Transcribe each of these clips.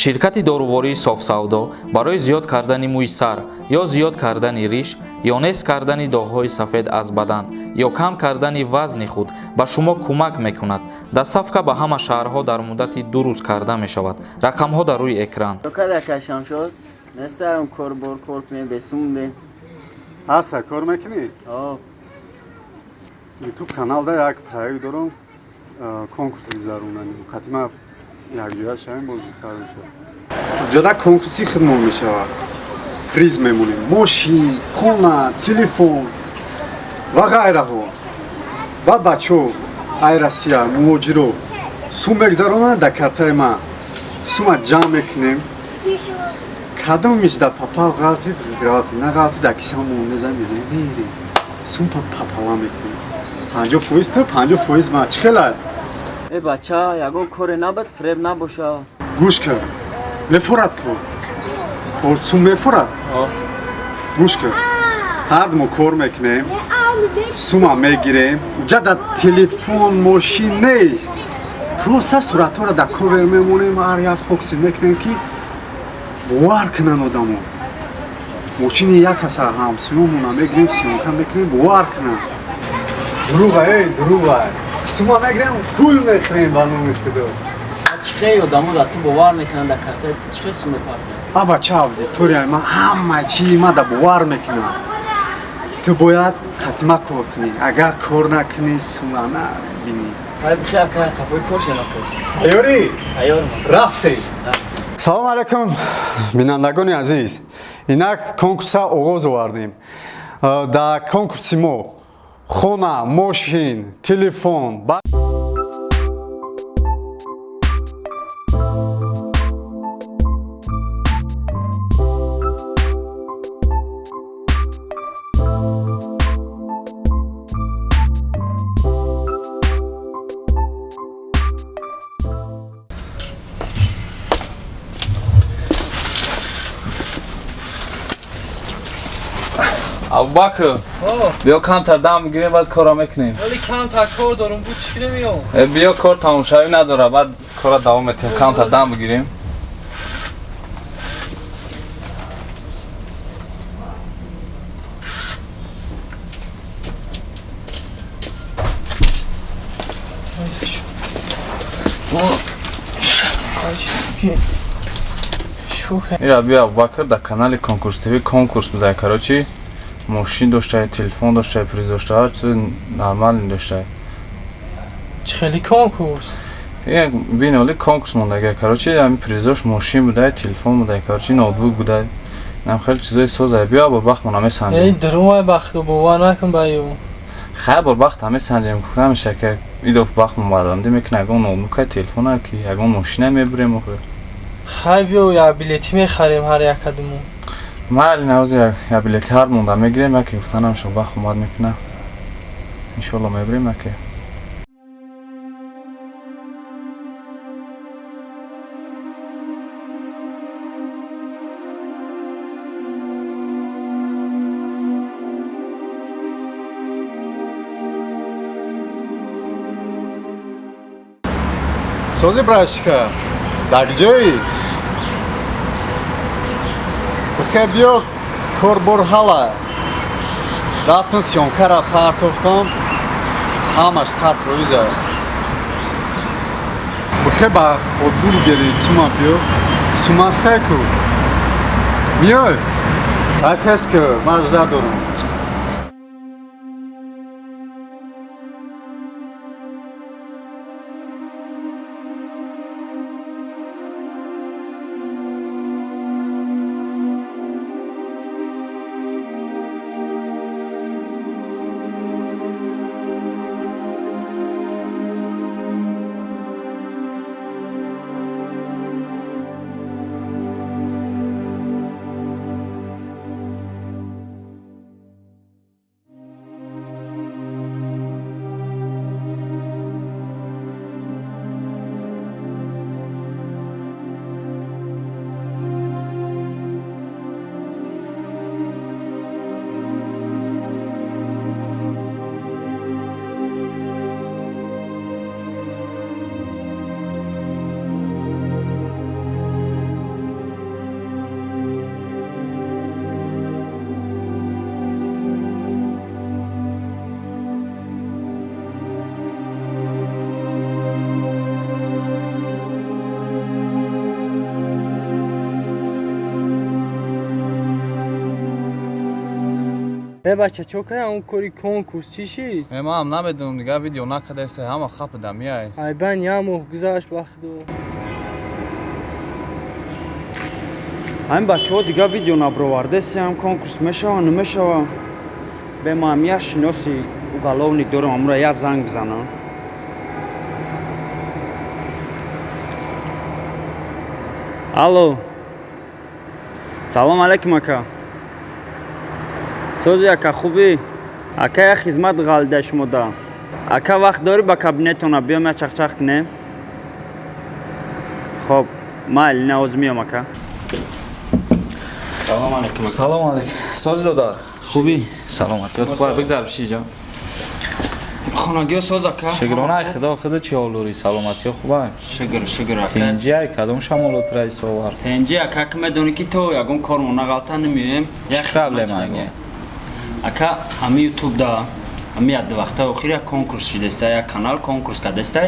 ширкати дорувории софсавдо барои зиёд кардани мӯи сар ё зиёд кардани риш ё нес кардани доғҳои сафед аз бадан ё кам кардани вазни худ ба шумо кӯмак мекунад. Дастафка ба ҳама шаҳрҳо дар муддати 2 рӯз карда мешавад. Рақамҳо дар рӯи экран. Аса кор мекунӣ? ютуб каналда як проект дорам, конкурси зарунани қатима якҷоя шавем боз зудтар мешавад. ҷода конкурси хидмат мешавад. приз мемонем. Мошин, хона, телефон ва ғайраҳо. баъд бачаҳо ай Россия муҳоҷиро сум мегзаронанд дар картаи ман. сума ҷамъ мекунем. кадом мешда папа ғалати на ғалати дар кисамон мезанем мерем. сум папала мекунем. 50% то 50% ман. чӣ хелай? бача ягон коре набад фреб набоша. гӯш кар. мефурад кор. кор сум мефурад? гӯш кар. ҳардумо кор мекунем. сума мегирем. уҷа дар телефон, мошин нест. просто суратҳоро дар ковер мемонем, ҳар як фокси мекунем ки бовар кунанд одамо. мошини як каса ҳамсоёмона мегирем, сиёнка мекунем, бовар кунанд. дуруға, дуруға. сума мегирем, пул мехӯрем ба номи худо. чихе одамо да ту бовар мекунанд дар картаи чихе сум мепартоянд? бача аудитория ман ҳамаи чии ман да бовар мекунам. ту бояд қатима кор кунӣ. агар кор накунӣ сума набинӣ. бихи ака қафои кор шанако. айёрӣ? айёрам. рафтем. салом алайкум бинандагони азиз. инак конкурса оғоз овардем. дар конкурси мо хона, мошин, телефон Абубакр, биё камтар дам гирем баъд кора мекунем. вале камтар кор дорам, бу чӣ намеём? биё кор тамошавӣ надора, баъд кора давом метем. Камтар дам бигирем. ира биё Абубакр дар канали Конкурс ТВ конкурс будае. Короче мошин доштае, телефон доштае, приз доштае, ҳар чизи нормални доштае. чӣ хели конкурс? биноли конкурс мондагия. Короче ҳамин призош мошин будае, телефон будае, короче ноутбук будае. инам хеле чизои созае. биё борбахт мона месанҷем. дурумай бахту бовар накун баё. хайр борбахт месанҷем. намеша ки идоф бахт мобарданди мекуна ягон ноутбука, телефона ки ягон мошина мебурем охир. хай биё як билети мехарем ҳар якадумо. майли навози як билети ҳар монда мегирем. яке гуфтанам шо бахт омад мекуна. иншолло мебурем яке. сози брашка дар ҷои бихе биё корбор ҳала рафтам сиёнкара партофтам ҳамаш 100%. бихе ба ходбур бери сума биё сума секу миёй ай тест ки ман ажда дорам. بچه چوکای اون کاری کنکورس چی شید؟ ما هم نمیدونم دیگه ویدیو نکرده است همه خپ میای ای بن یامو گذاشت بخدو همین بچه ها دیگه ویدیو نبروارده هم کنکورس میشوه نمیشوه به ما هم یه شناسی اوگالونی دارم امرا یه زنگ بزنم الو سلام علیکم اکا سوزی اکا خوبی؟ اکا یه خدمت غالده شما دا اکا وقت داری با کابینتونه بیام یه چخ کنیم؟ خب ما الینا اوز میام اکا سلام علیکم салом алейкум сози додар хубӣ саломат ёд хуб бигзар биши ҷо خانگی سوز اکا шукронаи худо худо чӣ ҳолури саломатиё хубай شکر اکا тинҷиай кадом шамолот раис овард تنجی اکا که میدونی که تو یکم کارمون نغلطه نمیویم چی проблема اگه اکا همی یوتیوب دا همی ید وقتا اخیر یک کنکورس شده یک کانال کنکورس کرده است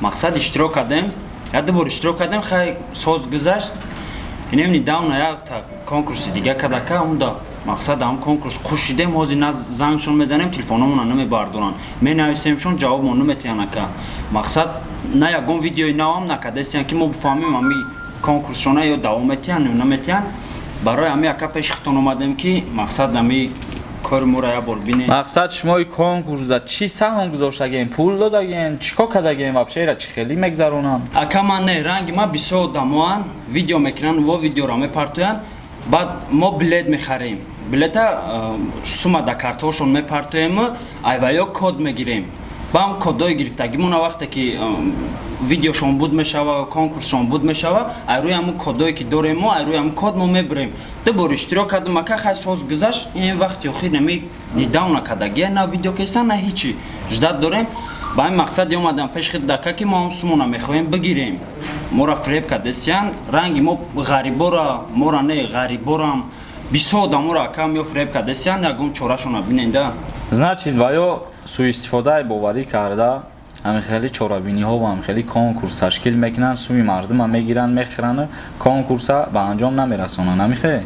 مقصد اشتراک کردیم ید بار اشتراک کردیم خیلی سوز گذشت اینم نیداون یک تا کنکورس دیگه کرده که اون دا مقصد هم کنکورس خوش شدیم هازی نز زنگشون میزنیم تلفنمون نمی باردونن می نویسیمشون جواب نمیتیان که مقصد نه یکم ویدیوی نوام نکرده است که ما بفهمیم همی کنکورسشونه یا دوام میتیان یا نمیتیان برای همی اکا پیش خطون اومدیم که مقصد همی کار مورا یا بار بینه мақсад шумои конкурса чӣ саҳм гузоштагем пул додагем чӣ кор кардагем вообще ира чӣ хеле мегзаронам ака ман не ранги ма бисёр дамоан видео мекунан во видеоро мепартоян баъд мо билет мехарем билета сума да картҳошон мепартоему айваё код мегирем баъм кодҳои гирифтагимона вақте ки видеошон буд мешава конкурсшон буд мешава ай рӯи ҳамун кодҳое ки дорем мо ай рӯи ҳамун код мо мебирем ду бор иштирок кардам ака хай соз гузашт ин вақти охир нами нидаун накардагия на видео кеста на ҳичи ждат дорем ба ҳамин мақсади омадам пеши хидака ки мо ҳам сумона мехоҳем бигирем мора фреб кардесиян ранги мо ғарибора мора не ғариборам бисёр одаморо ака ё фреб кардесиян ягон чорашона биненда значит ваё суистифодаи боварӣ карда ҳамин хеле чорабиниҳо ва ҳамин хеле конкурс ташкил мекунанд суми мардума мегиранд мехӯранд конкурса ба анҷом намерасонанд ҳамихе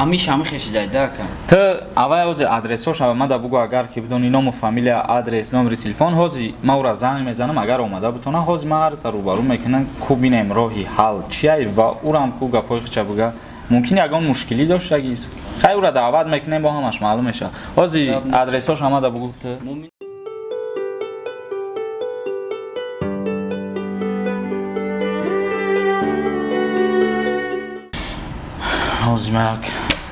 амиш ҳамихешидайда ака ту аввал ҳозир адресош мада бугӯ агар ки бидони ному фамилия адрес номери телефон ҳозир ма ӯра занг мезанам агар омада бутона ҳозир марта рӯбарӯ мекунам ку бинем роҳи ҳал чиай ва урам ку гапҳои хича буга мумкин ягон мушкилӣ доштагист хай ӯра даъват мекунем бо ҳамаш маълум мешавад ҳозир адресош ҳамада бугӯ ту ҳозир ма як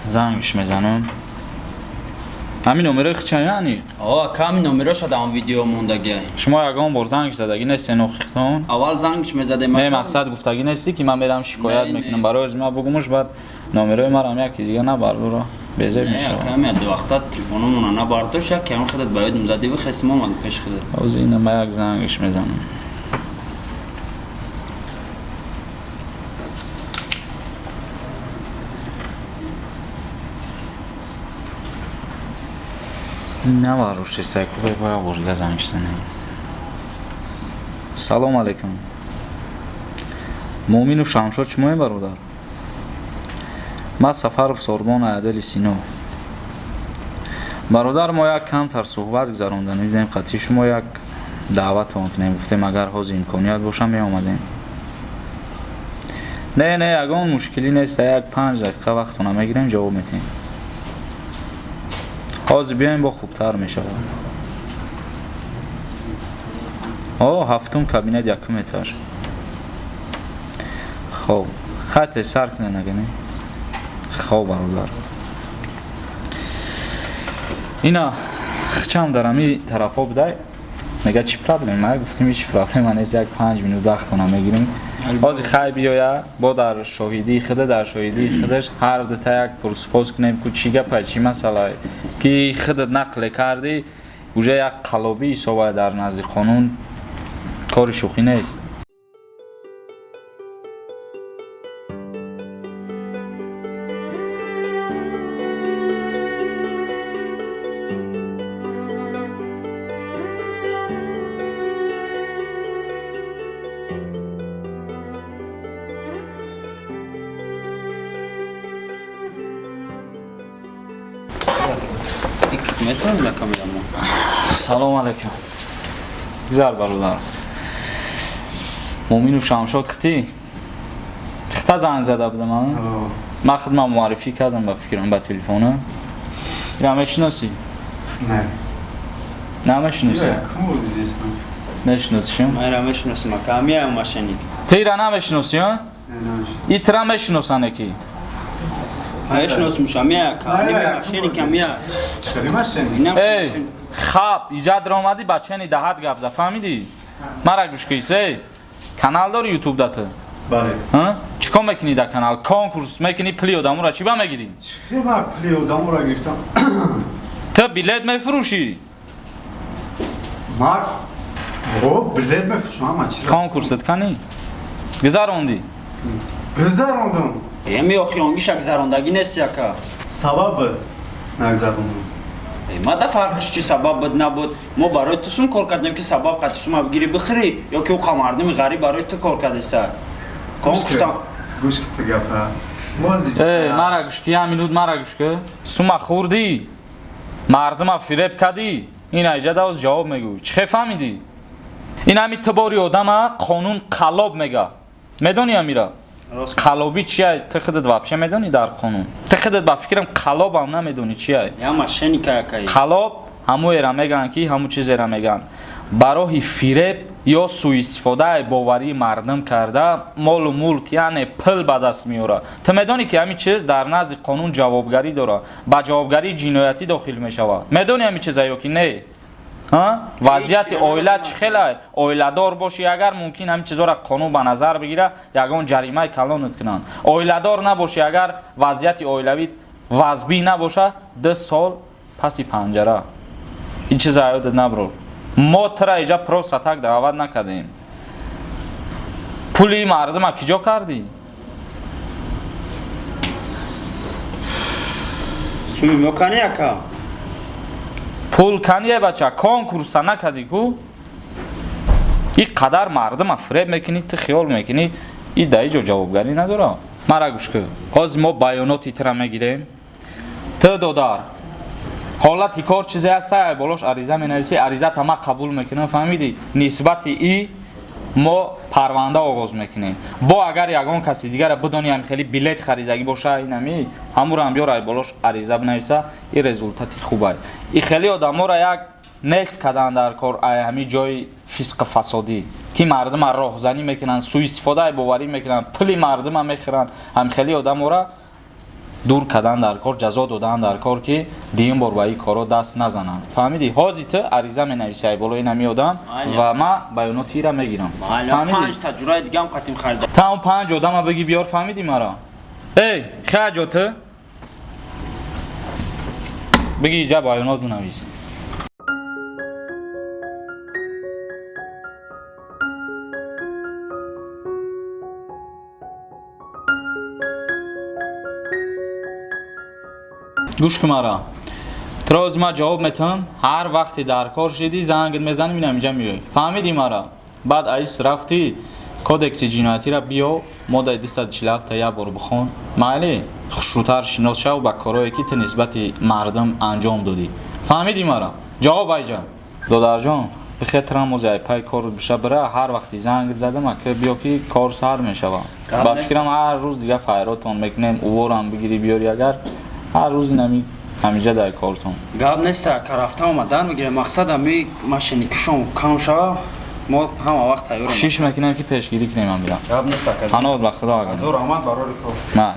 зангш мезанам ҳамин номерои хичаяни ака ҳамин номеро шуда ҳам видео мондагия шумо ягон бор зангш задагӣ несте нохихтон аввал зангш мезадем не мақсад гуфтагӣ нести ки ман мерам шикоят мекунам барои ҳозир ма бугумуш баъд номерои марам яки дига набардуро безеб мешавад ҳамин ду вақта телефономона набардошт як ҳамин хидат ба ёдим задиву хестим омад пеши хидат ҳозир ина ма як зангш мезанам наварушисай кубе боя борга зангшсане салом алейкум муъмину шамшод чумои бародар ма сафаров сорбон аядели сино бародар мо як камтар суҳбат гузарондем дидем қатъи шумо як даъватон кунем гуфтем агар ҳозир имконият боша меомадем не ягон мушкилӣ нест як 5 дақиқа вақтона мегирем ҷавоб метем ҳозир биёем бо хубтар мешавад ҳафтум кабинет якум этаж хоб хате сар кунед нагане хоб бародар ина хичам дар ҳами тарафҳо будай мега чӣ проблема ма гуфтем ҳеч проблема нест як 5 минут вақтона мегирем ҳозир хай биёя бо дар шоҳидии худа дар шоҳидии худаш ҳар дута як пурспос кунем ку чӣ гапа чӣ масъалае ки худат нақле кардӣ уже як қаллобӣ ҳисобая дар назди қонун кори шӯхӣ нест میتونم لکم میرم. سلام علیکم. گذار برادر. مومین و شمشاد ختی. ختا زنگ زده بودم من خدمت معرفی کردم با فکرم با تلفنه. یا میشناسی؟ نه میشناسی. کم بودی اسم؟ نشناسیشم. من را میشناسم کامیه ماشینی. تیرا نمیشناسی ها؟ ای ترا میشناسن کی؟ میشناسم شامیه کامیه ماشینی کامیه. شری ماشین. ای خب ایجاد آمدی بچه نی دهات گپ زد فهمیدی؟ مرا گوش کیسه کانال داری یوتیوب داته. بله. ها؟ چیکار میکنی در کانال؟ کنکورس میکنی پلی آدمو را چی با میگیری؟ چی ما پلی آدمو را گرفتم؟ تو بیلیت میفروشی؟ ما بلیت میفروشم اما چی؟ کنکورست کنی؟ گذروندی؟ گذروندم. یمی اخیانگیش گذراندگی نیست یا که؟ سبب بود نگذروندم. ما دا فرقش چی سبب بود نبود ما برای تو سون کار کردیم که سبب قطعی ما بگیری بخری یا که او قمردمی غریب برای تو کار کرده است کنکورستم گوش که گپا موزی ای مرا گوش کی همینود مرا گوش که سوما خوردی مردم فریب کردی این ایجاد از جواب میگوی چه فهمیدی این همی تباری آدم قانون قلاب میگه میدونی امیرا قلابی چیه تو خودت واپشه میدونی در قانون تو خودت با فکرم قلاب هم نمیدونی چیه یا ماشینی که قلاب همو ایرا میگن که همو چیز ایرا میگن برای فریب یا سوء استفاده باوری مردم کرده مال و ملک یعنی پل به دست میاره تو میدونی که همین چیز در نزد قانون جوابگری داره با جوابگری جنایتی داخل میشوه میدونی همین چیزا یا که نه وضعیت اویله خیلی اویله دار باشی اگر ممکن همین چیزا را قانون به نظر بگیره یگان جریمه کلانت کنن اویله دار نباشی اگر وضعیت اویلوی وضبی نباشه 2 سال پسی پنجره این چیزا یادت نبرو ما ترا اینجا پروستاتک دعوت نکردیم پولی مردم کجا کردی سومی میکنی یا که پول کنیه بچه کنکورس نکردی کو این قدر مردم فریب میکنی تو خیال میکنی این در اینجا جوابگری نداره مرا گوش که از ما بیاناتی ترا میگیریم تو دادار حالتی کار چیزی هست بالاش عریضه مینویسی عریضه ما قبول میکنیم فهمیدی نسبت ای ما پرونده آغاز میکنیم با اگر یگان کسی دیگر بدونی هم خیلی بلیت خریدگی باشه اینمی همون هم بیاره بالاش عریضه بنویسه این رزولتاتی خوبه این خیلی آدما را یک نس کردن در کار همین جای فسق فسادی که مردم راهزنی میکنن سوء استفاده باوری میکنن پلی مردم میخرن هم خیلی آدما را دور کردن در کار جزا دادن در کار که دیم بار با این کارا دست نزنن فهمیدی هازی تو عریضه مینویسی بالای نمی آدم و ما بیاناتی را میگیرم فهمیدی 5 تا جورای دیگه هم قطیم خریدم تا اون 5 آدم بگی بیار فهمیدی مرا ای خرجا تو بگی اینجا بیانات بنویس گوش که مرا تراز ما جواب میتونم هر وقتی در کار شدی زنگ میزنی میرم اینجا میای فهمیدی مرا بعد ایس رفتی کودکس جنایتی را بیا ماده 247 یک بار بخون مالی خوشروتر شناس شو با کارهایی که نسبت مردم انجام دادی فهمیدی مرا جواب ایجا دادر جان بخاطر موزه پای کار بشه بره هر وقتی زنگ زدم که بیا که کار سر میشه با فکرم هر روز دیگه فایراتون میکنیم اوورم بگیری بیاری اگر هر روز همیشه در کارتون گاب نیست که رفته اومدن میگیره مقصد همی ماشینی کشم کم شوه ما همه وقت تیارم شیش میکنم که پیشگیری کنیم هم بیرم گاب نیست که هنوز به خدا زور آمد برای کار من